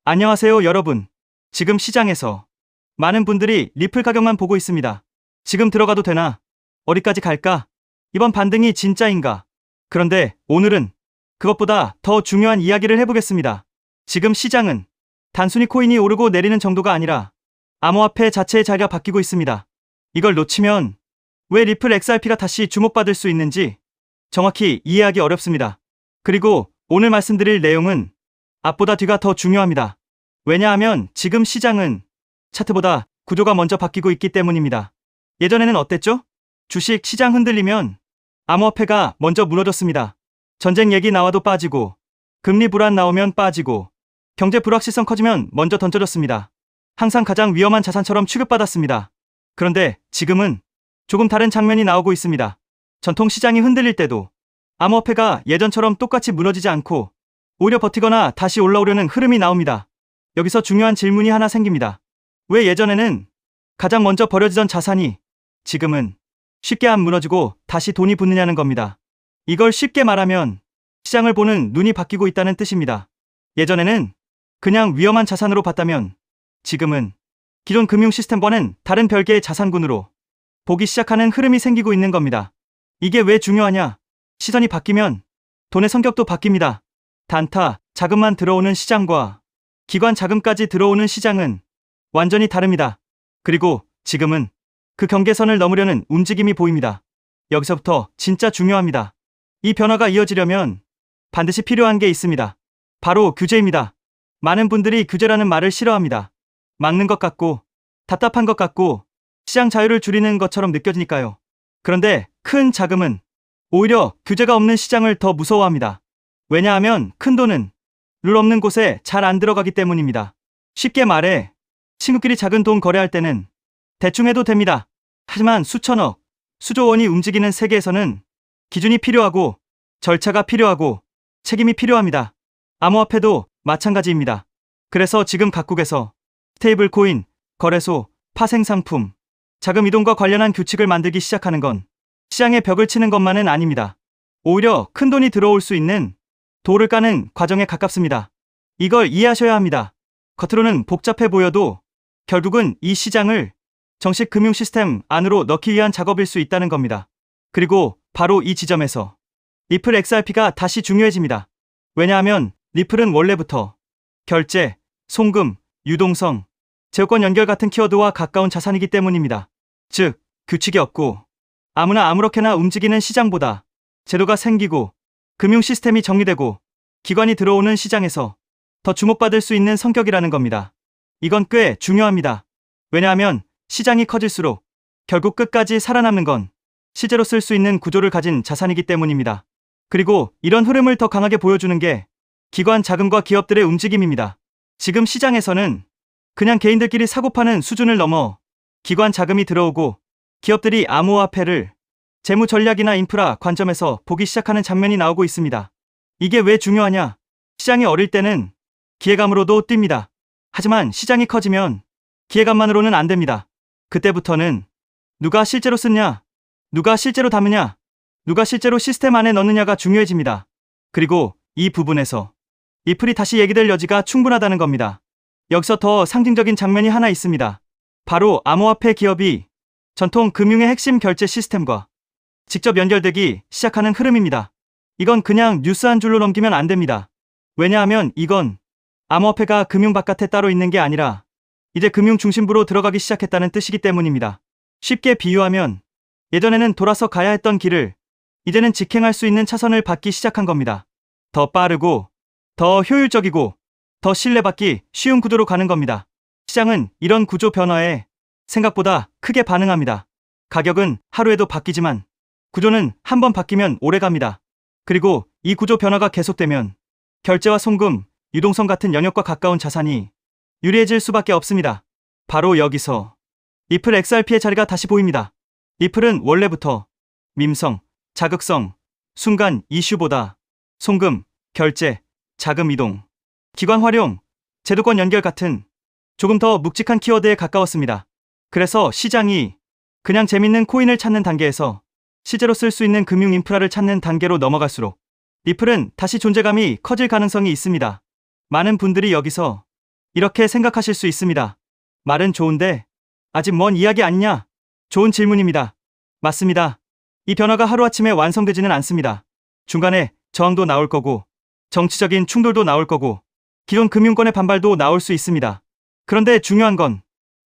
안녕하세요, 여러분. 지금 시장에서 많은 분들이 리플 가격만 보고 있습니다. 지금 들어가도 되나? 어디까지 갈까? 이번 반등이 진짜인가? 그런데 오늘은 그것보다 더 중요한 이야기를 해보겠습니다. 지금 시장은 단순히 코인이 오르고 내리는 정도가 아니라 암호화폐 자체의 자리가 바뀌고 있습니다. 이걸 놓치면 왜 리플 XRP가 다시 주목받을 수 있는지 정확히 이해하기 어렵습니다. 그리고 오늘 말씀드릴 내용은 앞보다 뒤가 더 중요합니다. 왜냐하면 지금 시장은 차트보다 구조가 먼저 바뀌고 있기 때문입니다. 예전에는 어땠죠? 주식 시장 흔들리면 암호화폐가 먼저 무너졌습니다. 전쟁 얘기 나와도 빠지고, 금리 불안 나오면 빠지고, 경제 불확실성 커지면 먼저 던져졌습니다. 항상 가장 위험한 자산처럼 취급받았습니다. 그런데 지금은 조금 다른 장면이 나오고 있습니다. 전통 시장이 흔들릴 때도 암호화폐가 예전처럼 똑같이 무너지지 않고 오히려 버티거나 다시 올라오려는 흐름이 나옵니다. 여기서 중요한 질문이 하나 생깁니다. 왜 예전에는 가장 먼저 버려지던 자산이 지금은 쉽게 안 무너지고 다시 돈이 붙느냐는 겁니다. 이걸 쉽게 말하면 시장을 보는 눈이 바뀌고 있다는 뜻입니다. 예전에는 그냥 위험한 자산으로 봤다면 지금은 기존 금융 시스템과는 다른 별개의 자산군으로 보기 시작하는 흐름이 생기고 있는 겁니다. 이게 왜 중요하냐? 시선이 바뀌면 돈의 성격도 바뀝니다. 단타, 자금만 들어오는 시장과 기관 자금까지 들어오는 시장은 완전히 다릅니다. 그리고 지금은 그 경계선을 넘으려는 움직임이 보입니다. 여기서부터 진짜 중요합니다. 이 변화가 이어지려면 반드시 필요한 게 있습니다. 바로 규제입니다. 많은 분들이 규제라는 말을 싫어합니다. 막는 것 같고 답답한 것 같고 시장 자유를 줄이는 것처럼 느껴지니까요. 그런데 큰 자금은 오히려 규제가 없는 시장을 더 무서워합니다. 왜냐하면 큰 돈은 룰 없는 곳에 잘 안 들어가기 때문입니다. 쉽게 말해 친구끼리 작은 돈 거래할 때는 대충 해도 됩니다. 하지만 수천억, 수조 원이 움직이는 세계에서는 기준이 필요하고 절차가 필요하고 책임이 필요합니다. 암호화폐도 마찬가지입니다. 그래서 지금 각국에서 스테이블 코인, 거래소, 파생상품, 자금 이동과 관련한 규칙을 만들기 시작하는 건 시장에 벽을 치는 것만은 아닙니다. 오히려 큰 돈이 들어올 수 있는 돌을 까는 과정에 가깝습니다. 이걸 이해하셔야 합니다. 겉으로는 복잡해 보여도 결국은 이 시장을 정식 금융 시스템 안으로 넣기 위한 작업일 수 있다는 겁니다. 그리고 바로 이 지점에서 리플 XRP가 다시 중요해집니다. 왜냐하면 리플은 원래부터 결제, 송금, 유동성, 제휴권 연결 같은 키워드와 가까운 자산이기 때문입니다. 즉, 규칙이 없고 아무나 아무렇게나 움직이는 시장보다 제도가 생기고 금융 시스템이 정리되고 기관이 들어오는 시장에서 더 주목받을 수 있는 성격이라는 겁니다. 이건 꽤 중요합니다. 왜냐하면 시장이 커질수록 결국 끝까지 살아남는 건 실제로 쓸 수 있는 구조를 가진 자산이기 때문입니다. 그리고 이런 흐름을 더 강하게 보여주는 게 기관 자금과 기업들의 움직임입니다. 지금 시장에서는 그냥 개인들끼리 사고 파는 수준을 넘어 기관 자금이 들어오고 기업들이 암호화폐를 재무 전략이나 인프라 관점에서 보기 시작하는 장면이 나오고 있습니다. 이게 왜 중요하냐? 시장이 어릴 때는 기회감으로도 뜁니다. 하지만 시장이 커지면 기회감만으로는 안 됩니다. 그때부터는 누가 실제로 쓰냐, 누가 실제로 담느냐, 누가 실제로 시스템 안에 넣느냐가 중요해집니다. 그리고 이 부분에서 리플이 다시 얘기될 여지가 충분하다는 겁니다. 여기서 더 상징적인 장면이 하나 있습니다. 바로 암호화폐 기업이 전통 금융의 핵심 결제 시스템과 직접 연결되기 시작하는 흐름입니다. 이건 그냥 뉴스 한 줄로 넘기면 안 됩니다. 왜냐하면 이건 암호화폐가 금융 바깥에 따로 있는 게 아니라 이제 금융 중심부로 들어가기 시작했다는 뜻이기 때문입니다. 쉽게 비유하면 예전에는 돌아서 가야 했던 길을 이제는 직행할 수 있는 차선을 받기 시작한 겁니다. 더 빠르고 더 효율적이고 더 신뢰받기 쉬운 구조로 가는 겁니다. 시장은 이런 구조 변화에 생각보다 크게 반응합니다. 가격은 하루에도 바뀌지만 구조는 한번 바뀌면 오래 갑니다. 그리고 이 구조 변화가 계속되면 결제와 송금, 유동성 같은 영역과 가까운 자산이 유리해질 수밖에 없습니다. 바로 여기서 리플 XRP의 자리가 다시 보입니다. 리플은 원래부터 밈성, 자극성, 순간 이슈보다 송금, 결제, 자금 이동, 기관 활용, 제도권 연결 같은 조금 더 묵직한 키워드에 가까웠습니다. 그래서 시장이 그냥 재밌는 코인을 찾는 단계에서 실제로 쓸 수 있는 금융 인프라를 찾는 단계로 넘어갈수록 리플은 다시 존재감이 커질 가능성이 있습니다. 많은 분들이 여기서 이렇게 생각하실 수 있습니다. 말은 좋은데 아직 먼 이야기 아니냐? 좋은 질문입니다. 맞습니다. 이 변화가 하루아침에 완성되지는 않습니다. 중간에 저항도 나올 거고 정치적인 충돌도 나올 거고 기존 금융권의 반발도 나올 수 있습니다. 그런데 중요한 건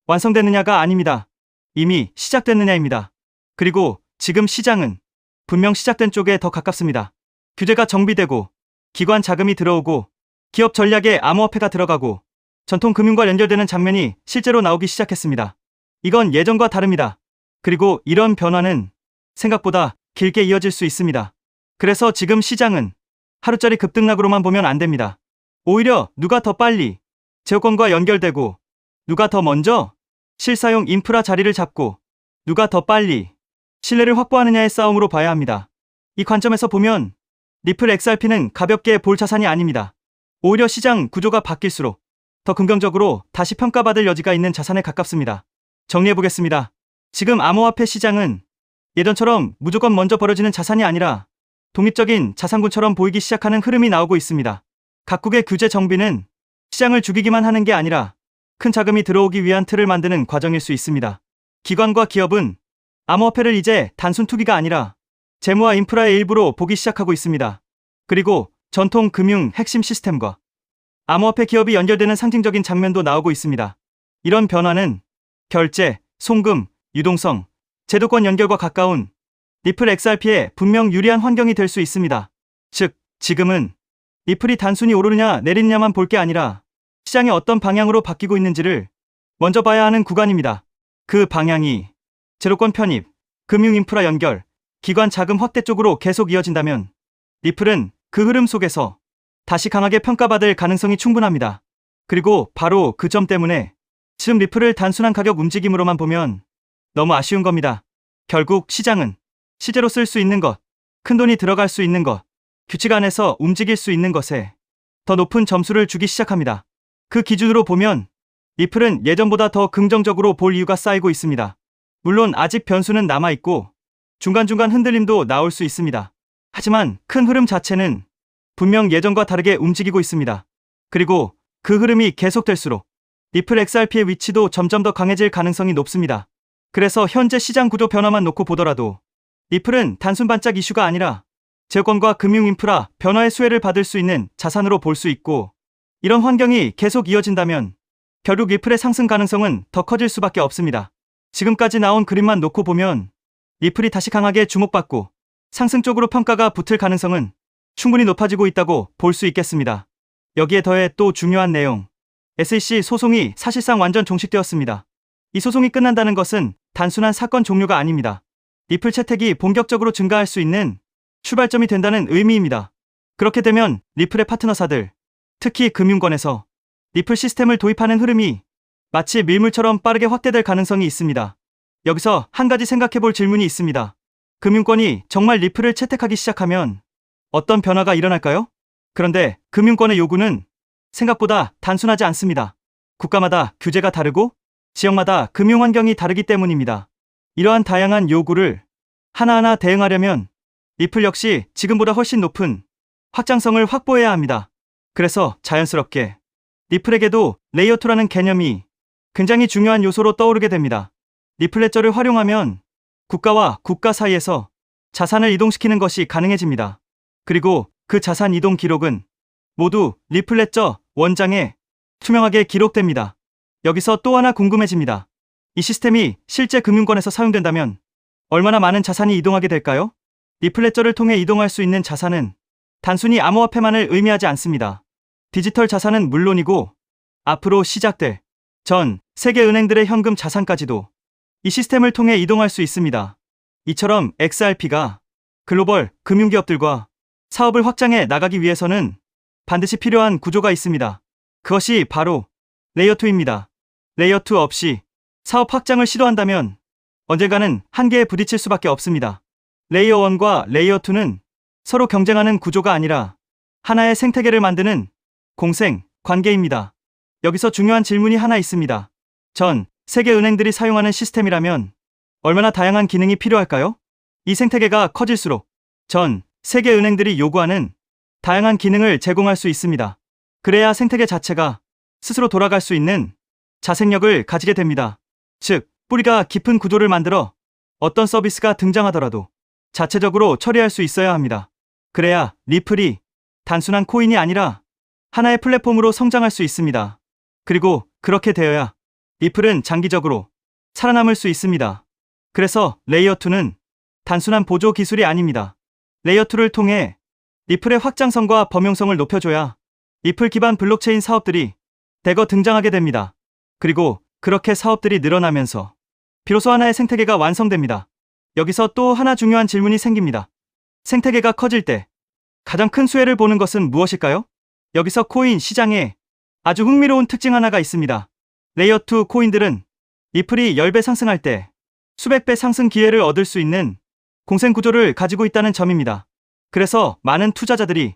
완성됐느냐가 아닙니다. 이미 시작됐느냐입니다. 그리고 지금 시장은 분명 시작된 쪽에 더 가깝습니다. 규제가 정비되고 기관 자금이 들어오고 기업 전략에 암호화폐가 들어가고 전통 금융과 연결되는 장면이 실제로 나오기 시작했습니다. 이건 예전과 다릅니다. 그리고 이런 변화는 생각보다 길게 이어질 수 있습니다. 그래서 지금 시장은 하루짜리 급등락으로만 보면 안 됩니다. 오히려 누가 더 빨리 제휴권과 연결되고 누가 더 먼저 실사용 인프라 자리를 잡고 누가 더 빨리 신뢰를 확보하느냐의 싸움으로 봐야 합니다. 이 관점에서 보면 리플 XRP는 가볍게 볼 자산이 아닙니다. 오히려 시장 구조가 바뀔수록 더 긍정적으로 다시 평가받을 여지가 있는 자산에 가깝습니다. 정리해보겠습니다. 지금 암호화폐 시장은 예전처럼 무조건 먼저 벌어지는 자산이 아니라 독립적인 자산군처럼 보이기 시작하는 흐름이 나오고 있습니다. 각국의 규제 정비는 시장을 죽이기만 하는 게 아니라 큰 자금이 들어오기 위한 틀을 만드는 과정일 수 있습니다. 기관과 기업은 암호화폐를 이제 단순 투기가 아니라 재무와 인프라의 일부로 보기 시작하고 있습니다. 그리고 전통 금융 핵심 시스템과 암호화폐 기업이 연결되는 상징적인 장면도 나오고 있습니다. 이런 변화는 결제, 송금, 유동성, 제도권 연결과 가까운 리플 XRP에 분명 유리한 환경이 될 수 있습니다. 즉, 지금은 리플이 단순히 오르느냐 내리느냐만 볼 게 아니라 시장이 어떤 방향으로 바뀌고 있는지를 먼저 봐야 하는 구간입니다. 그 방향이 제로권 편입, 금융 인프라 연결, 기관 자금 확대 쪽으로 계속 이어진다면 리플은 그 흐름 속에서 다시 강하게 평가받을 가능성이 충분합니다. 그리고 바로 그 점 때문에 지금 리플을 단순한 가격 움직임으로만 보면 너무 아쉬운 겁니다. 결국 시장은 실제로 쓸 수 있는 것, 큰돈이 들어갈 수 있는 것, 규칙 안에서 움직일 수 있는 것에 더 높은 점수를 주기 시작합니다. 그 기준으로 보면 리플은 예전보다 더 긍정적으로 볼 이유가 쌓이고 있습니다. 물론 아직 변수는 남아있고 중간중간 흔들림도 나올 수 있습니다. 하지만 큰 흐름 자체는 분명 예전과 다르게 움직이고 있습니다. 그리고 그 흐름이 계속될수록 리플 XRP의 위치도 점점 더 강해질 가능성이 높습니다. 그래서 현재 시장 구조 변화만 놓고 보더라도 리플은 단순 반짝 이슈가 아니라 제휴권과 금융 인프라 변화의 수혜를 받을 수 있는 자산으로 볼 수 있고, 이런 환경이 계속 이어진다면 결국 리플의 상승 가능성은 더 커질 수밖에 없습니다. 지금까지 나온 그림만 놓고 보면 리플이 다시 강하게 주목받고 상승 쪽으로 평가가 붙을 가능성은 충분히 높아지고 있다고 볼 수 있겠습니다. 여기에 더해 또 중요한 내용, SEC 소송이 사실상 완전 종식되었습니다. 이 소송이 끝난다는 것은 단순한 사건 종료가 아닙니다. 리플 채택이 본격적으로 증가할 수 있는 출발점이 된다는 의미입니다. 그렇게 되면 리플의 파트너사들, 특히 금융권에서 리플 시스템을 도입하는 흐름이 마치 밀물처럼 빠르게 확대될 가능성이 있습니다. 여기서 한 가지 생각해볼 질문이 있습니다. 금융권이 정말 리플을 채택하기 시작하면 어떤 변화가 일어날까요? 그런데 금융권의 요구는 생각보다 단순하지 않습니다. 국가마다 규제가 다르고 지역마다 금융 환경이 다르기 때문입니다. 이러한 다양한 요구를 하나하나 대응하려면 리플 역시 지금보다 훨씬 높은 확장성을 확보해야 합니다. 그래서 자연스럽게 리플에게도 레이어2라는 개념이 굉장히 중요한 요소로 떠오르게 됩니다. 리플레저를 활용하면 국가와 국가 사이에서 자산을 이동시키는 것이 가능해집니다. 그리고 그 자산 이동 기록은 모두 리플레저 원장에 투명하게 기록됩니다. 여기서 또 하나 궁금해집니다. 이 시스템이 실제 금융권에서 사용된다면 얼마나 많은 자산이 이동하게 될까요? 리플레저를 통해 이동할 수 있는 자산은 단순히 암호화폐만을 의미하지 않습니다. 디지털 자산은 물론이고 앞으로 시작될 전 세계 은행들의 현금 자산까지도 이 시스템을 통해 이동할 수 있습니다. 이처럼 XRP가 글로벌 금융기업들과 사업을 확장해 나가기 위해서는 반드시 필요한 구조가 있습니다. 그것이 바로 레이어2입니다. 레이어2 없이 사업 확장을 시도한다면 언젠가는 한계에 부딪힐 수밖에 없습니다. 레이어1과 레이어2는 서로 경쟁하는 구조가 아니라 하나의 생태계를 만드는 공생 관계입니다. 여기서 중요한 질문이 하나 있습니다. 전 세계 은행들이 사용하는 시스템이라면 얼마나 다양한 기능이 필요할까요? 이 생태계가 커질수록 전 세계 은행들이 요구하는 다양한 기능을 제공할 수 있습니다. 그래야 생태계 자체가 스스로 돌아갈 수 있는 자생력을 가지게 됩니다. 즉, 뿌리가 깊은 구조를 만들어 어떤 서비스가 등장하더라도 자체적으로 처리할 수 있어야 합니다. 그래야 리플이 단순한 코인이 아니라 하나의 플랫폼으로 성장할 수 있습니다. 그리고 그렇게 되어야 리플은 장기적으로 살아남을 수 있습니다. 그래서 레이어2는 단순한 보조 기술이 아닙니다. 레이어2를 통해 리플의 확장성과 범용성을 높여줘야 리플 기반 블록체인 사업들이 대거 등장하게 됩니다. 그리고 그렇게 사업들이 늘어나면서 비로소 하나의 생태계가 완성됩니다. 여기서 또 하나 중요한 질문이 생깁니다. 생태계가 커질 때 가장 큰 수혜를 보는 것은 무엇일까요? 여기서 코인 시장에 아주 흥미로운 특징 하나가 있습니다. 레이어2 코인들은 리플이 10배 상승할 때 수백 배 상승 기회를 얻을 수 있는 공생 구조를 가지고 있다는 점입니다. 그래서 많은 투자자들이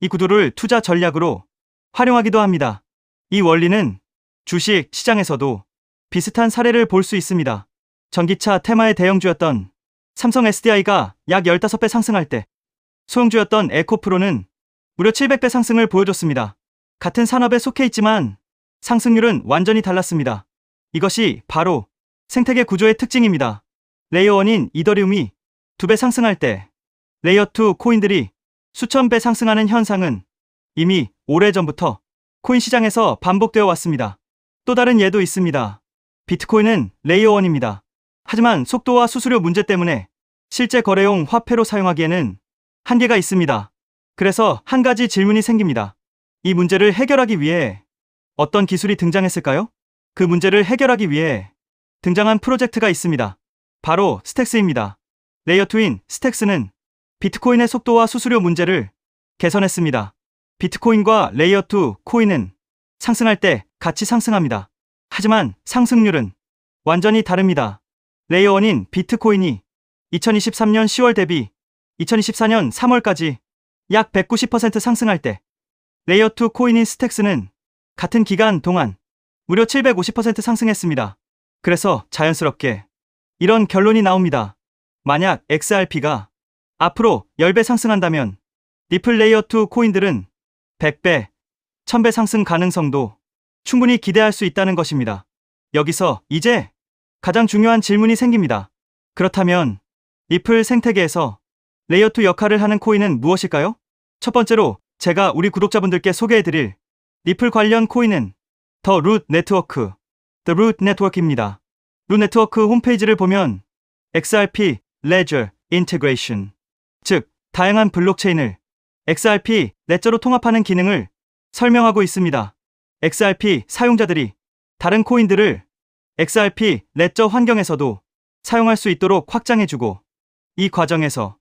이 구도를 투자 전략으로 활용하기도 합니다. 이 원리는 주식 시장에서도 비슷한 사례를 볼 수 있습니다. 전기차 테마의 대형주였던 삼성 SDI가 약 15배 상승할 때 소형주였던 에코프로는 무려 700배 상승을 보여줬습니다. 같은 산업에 속해 있지만 상승률은 완전히 달랐습니다. 이것이 바로 생태계 구조의 특징입니다. 레이어1인 이더리움이 2배 상승할 때 레이어2 코인들이 수천 배 상승하는 현상은 이미 오래전부터 코인 시장에서 반복되어 왔습니다. 또 다른 예도 있습니다. 비트코인은 레이어1입니다. 하지만 속도와 수수료 문제 때문에 실제 거래용 화폐로 사용하기에는 한계가 있습니다. 그래서 한 가지 질문이 생깁니다. 이 문제를 해결하기 위해 어떤 기술이 등장했을까요? 그 문제를 해결하기 위해 등장한 프로젝트가 있습니다. 바로 스택스입니다. 레이어2인 스택스는 비트코인의 속도와 수수료 문제를 개선했습니다. 비트코인과 레이어2 코인은 상승할 때 같이 상승합니다. 하지만 상승률은 완전히 다릅니다. 레이어1인 비트코인이 2023년 10월 대비 2024년 3월까지 약 190% 상승할 때 레이어2 코인인 스택스는 같은 기간 동안 무려 750% 상승했습니다. 그래서 자연스럽게 이런 결론이 나옵니다. 만약 XRP가 앞으로 10배 상승한다면 리플 레이어2 코인들은 100배, 1000배 상승 가능성도 충분히 기대할 수 있다는 것입니다. 여기서 이제 가장 중요한 질문이 생깁니다. 그렇다면 리플 생태계에서 레이어2 역할을 하는 코인은 무엇일까요? 첫 번째로 제가 우리 구독자분들께 소개해드릴 리플 관련 코인은 더 루트 네트워크, The Root Network입니다. 루트 네트워크 홈페이지를 보면 XRP, Ledger, Integration, 즉 다양한 블록체인을 XRP 레저로 통합하는 기능을 설명하고 있습니다. XRP 사용자들이 다른 코인들을 XRP 레저 환경에서도 사용할 수 있도록 확장해주고 이 과정에서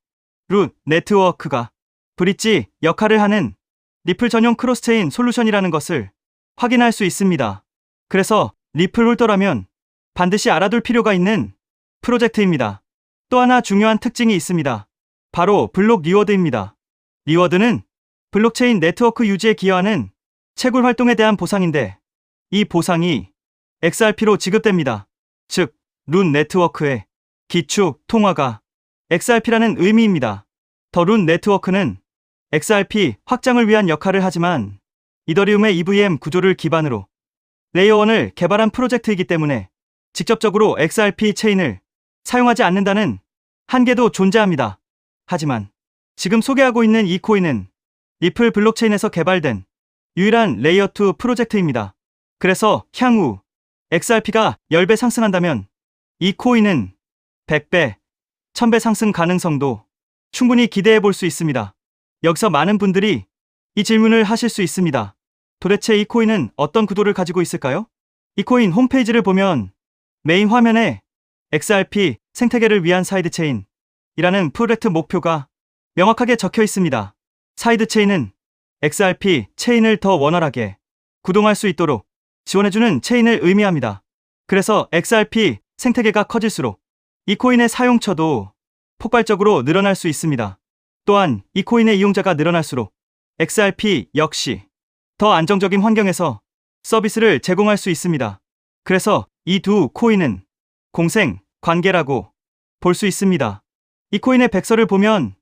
루트 네트워크가 브릿지 역할을 하는 리플 전용 크로스체인 솔루션이라는 것을 확인할 수 있습니다. 그래서 리플 홀더라면 반드시 알아둘 필요가 있는 프로젝트입니다. 또 하나 중요한 특징이 있습니다. 바로 블록 리워드입니다. 리워드는 블록체인 네트워크 유지에 기여하는 채굴 활동에 대한 보상인데 이 보상이 XRP로 지급됩니다. 즉, 루트 네트워크의 기축 통화가 XRP라는 의미입니다. 더 루트 네트워크는 XRP 확장을 위한 역할을 하지만 이더리움의 EVM 구조를 기반으로 레이어1을 개발한 프로젝트이기 때문에 직접적으로 XRP 체인을 사용하지 않는다는 한계도 존재합니다. 하지만 지금 소개하고 있는 이 코인은 리플 블록체인에서 개발된 유일한 레이어2 프로젝트입니다. 그래서 향후 XRP가 10배 상승한다면 이 코인은 100배, 1000배 상승 가능성도 충분히 기대해 볼 수 있습니다. 여기서 많은 분들이 이 질문을 하실 수 있습니다. 도대체 이 코인은 어떤 구도를 가지고 있을까요? 이 코인 홈페이지를 보면 메인 화면에 XRP 생태계를 위한 사이드체인이라는 프로젝트 목표가 명확하게 적혀 있습니다. 사이드체인은 XRP 체인을 더 원활하게 구동할 수 있도록 지원해주는 체인을 의미합니다. 그래서 XRP 생태계가 커질수록 이 코인의 사용처도 폭발적으로 늘어날 수 있습니다. 또한 이 코인의 이용자가 늘어날수록 XRP 역시 더 안정적인 환경에서 서비스를 제공할 수 있습니다. 그래서 이 두 코인은 공생 관계라고 볼 수 있습니다. 이 코인의 백서를 보면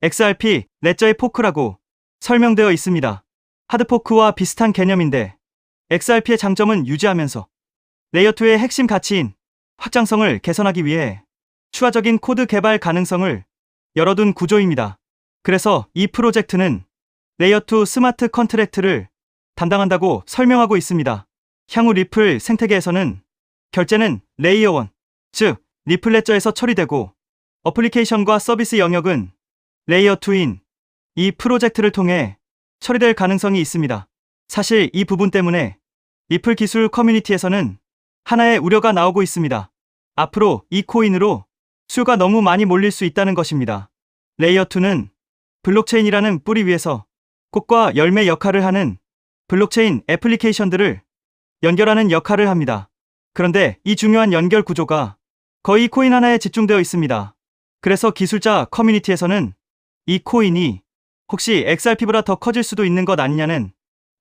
XRP 레저의 포크라고 설명되어 있습니다. 하드포크와 비슷한 개념인데 XRP의 장점은 유지하면서 레이어2의 핵심 가치인 확장성을 개선하기 위해 추가적인 코드 개발 가능성을 열어둔 구조입니다. 그래서 이 프로젝트는 레이어2 스마트 컨트랙트를 담당한다고 설명하고 있습니다. 향후 리플 생태계에서는 결제는 레이어 1, 즉 리플 레저에서 처리되고 어플리케이션과 서비스 영역은 레이어 2인 이 프로젝트를 통해 처리될 가능성이 있습니다. 사실 이 부분 때문에 리플 기술 커뮤니티에서는 하나의 우려가 나오고 있습니다. 앞으로 이 코인으로 수요가 너무 많이 몰릴 수 있다는 것입니다. 레이어 2는 블록체인이라는 뿌리 위에서 꽃과 열매 역할을 하는 블록체인 애플리케이션들을 연결하는 역할을 합니다. 그런데 이 중요한 연결 구조가 거의 코인 하나에 집중되어 있습니다. 그래서 기술자 커뮤니티에서는 이 코인이 혹시 XRP보다 더 커질 수도 있는 것 아니냐는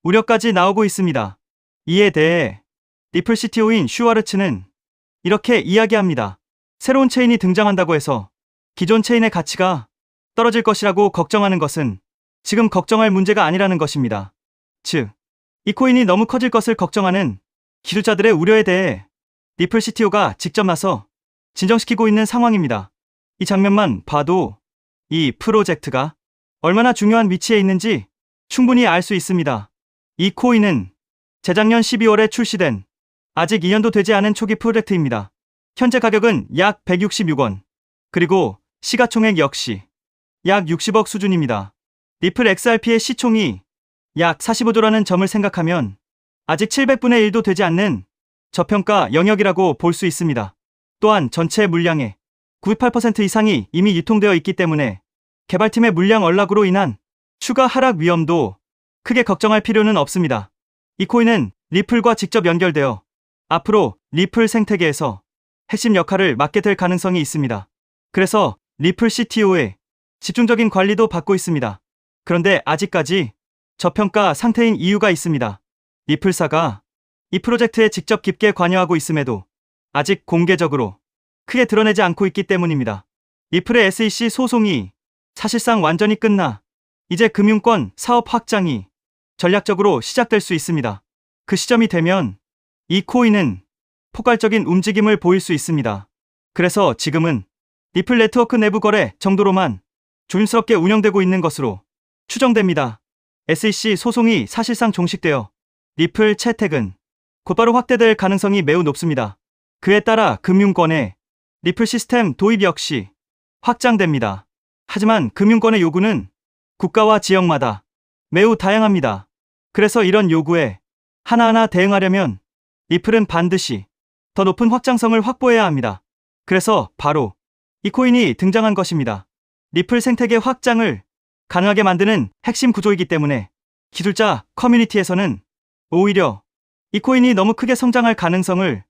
우려까지 나오고 있습니다. 이에 대해 리플 CTO인 슈와르츠는 이렇게 이야기합니다. 새로운 체인이 등장한다고 해서 기존 체인의 가치가 떨어질 것이라고 걱정하는 것은 지금 걱정할 문제가 아니라는 것입니다. 즉, 이 코인이 너무 커질 것을 걱정하는 기술자들의 우려에 대해 리플 CTO가 직접 나서 진정시키고 있는 상황입니다. 이 장면만 봐도 이 프로젝트가 얼마나 중요한 위치에 있는지 충분히 알 수 있습니다. 이 코인은 재작년 12월에 출시된 아직 2년도 되지 않은 초기 프로젝트입니다. 현재 가격은 약 166원, 그리고 시가총액 역시 약 60억 수준입니다. 리플 XRP의 시총이 약 45조라는 점을 생각하면 아직 700분의 1도 되지 않는 저평가 영역이라고 볼 수 있습니다. 또한 전체 물량의 98% 이상이 이미 유통되어 있기 때문에 개발팀의 물량 언락으로 인한 추가 하락 위험도 크게 걱정할 필요는 없습니다. 이 코인은 리플과 직접 연결되어 앞으로 리플 생태계에서 핵심 역할을 맡게 될 가능성이 있습니다. 그래서 리플 CTO의 집중적인 관리도 받고 있습니다. 그런데 아직까지 저평가 상태인 이유가 있습니다. 리플사가 이 프로젝트에 직접 깊게 관여하고 있음에도 아직 공개적으로 크게 드러내지 않고 있기 때문입니다. 리플의 SEC 소송이 사실상 완전히 끝나 이제 금융권 사업 확장이 전략적으로 시작될 수 있습니다. 그 시점이 되면 이 코인은 폭발적인 움직임을 보일 수 있습니다. 그래서 지금은 리플 네트워크 내부 거래 정도로만 조심스럽게 운영되고 있는 것으로 추정됩니다. SEC 소송이 사실상 종식되어 리플 채택은 곧바로 확대될 가능성이 매우 높습니다. 그에 따라 금융권의 리플 시스템 도입 역시 확장됩니다. 하지만 금융권의 요구는 국가와 지역마다 매우 다양합니다. 그래서 이런 요구에 하나하나 대응하려면 리플은 반드시 더 높은 확장성을 확보해야 합니다. 그래서 바로 이 코인이 등장한 것입니다. 리플 생태계 확장을 가능하게 만드는 핵심 구조이기 때문에 기술자 커뮤니티에서는 오히려 이 코인이 너무 크게 성장할 가능성을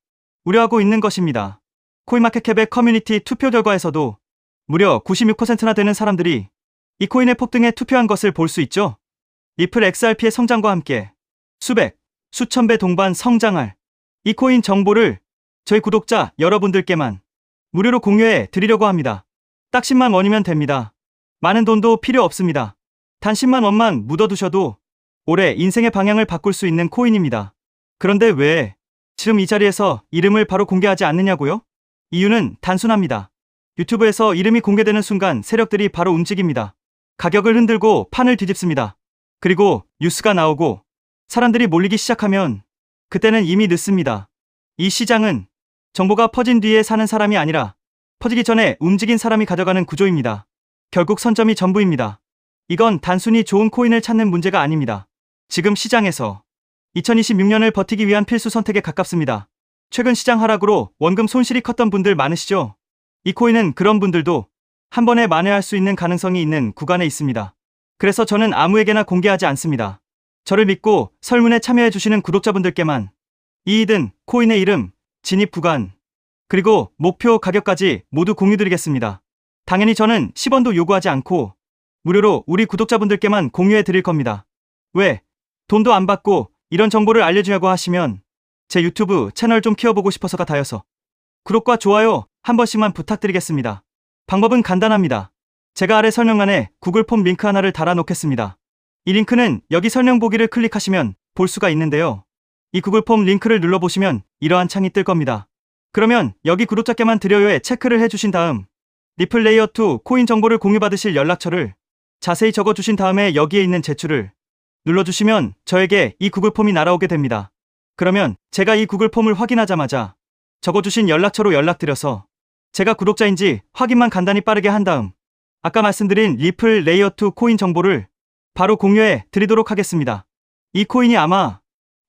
우려하고 있는 것입니다. 코인마켓캡의 커뮤니티 투표 결과에서도 무려 96%나 되는 사람들이 이 코인의 폭등에 투표한 것을 볼 수 있죠. 리플 XRP의 성장과 함께 수백, 수천 배 동반 성장할 이 코인 정보를 저희 구독자 여러분들께만 무료로 공유해 드리려고 합니다. 딱 10만 원이면 됩니다. 많은 돈도 필요 없습니다. 단 10만 원만 묻어두셔도 올해 인생의 방향을 바꿀 수 있는 코인입니다. 그런데 왜 지금 이 자리에서 이름을 바로 공개하지 않느냐고요? 이유는 단순합니다. 유튜브에서 이름이 공개되는 순간 세력들이 바로 움직입니다. 가격을 흔들고 판을 뒤집습니다. 그리고 뉴스가 나오고 사람들이 몰리기 시작하면 그때는 이미 늦습니다. 이 시장은 정보가 퍼진 뒤에 사는 사람이 아니라 퍼지기 전에 움직인 사람이 가져가는 구조입니다. 결국 선점이 전부입니다. 이건 단순히 좋은 코인을 찾는 문제가 아닙니다. 지금 시장에서 2026년을 버티기 위한 필수 선택에 가깝습니다. 최근 시장 하락으로 원금 손실이 컸던 분들 많으시죠? 이 코인은 그런 분들도 한 번에 만회할 수 있는 가능성이 있는 구간에 있습니다. 그래서 저는 아무에게나 공개하지 않습니다. 저를 믿고 설문에 참여해주시는 구독자분들께만 이익은 코인의 이름, 진입 구간, 그리고 목표 가격까지 모두 공유드리겠습니다. 당연히 저는 10원도 요구하지 않고 무료로 우리 구독자분들께만 공유해 드릴 겁니다. 왜? 돈도 안 받고 이런 정보를 알려주냐고 하시면 제 유튜브 채널 좀 키워보고 싶어서가 다여서 구독과 좋아요 한 번씩만 부탁드리겠습니다. 방법은 간단합니다. 제가 아래 설명란에 구글 폼 링크 하나를 달아놓겠습니다. 이 링크는 여기 설명 보기를 클릭하시면 볼 수가 있는데요. 이 구글 폼 링크를 눌러보시면 이러한 창이 뜰 겁니다. 그러면 여기 구독자께만 드려요에 체크를 해주신 다음 리플 레이어2 코인 정보를 공유받으실 연락처를 자세히 적어주신 다음에 여기에 있는 제출을 눌러주시면 저에게 이 구글 폼이 날아오게 됩니다. 그러면 제가 이 구글 폼을 확인하자마자 적어주신 연락처로 연락드려서 제가 구독자인지 확인만 간단히 빠르게 한 다음 아까 말씀드린 리플 레이어2 코인 정보를 바로 공유해 드리도록 하겠습니다. 이 코인이 아마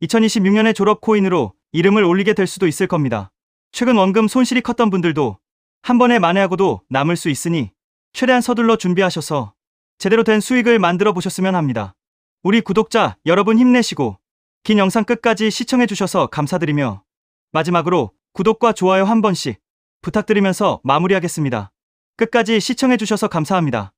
2026년에 졸업 코인으로 이름을 올리게 될 수도 있을 겁니다. 최근 원금 손실이 컸던 분들도 한 번에 만회하고도 남을 수 있으니 최대한 서둘러 준비하셔서 제대로 된 수익을 만들어 보셨으면 합니다. 우리 구독자 여러분 힘내시고 긴 영상 끝까지 시청해 주셔서 감사드리며 마지막으로 구독과 좋아요 한 번씩 부탁드리면서 마무리하겠습니다. 끝까지 시청해 주셔서 감사합니다.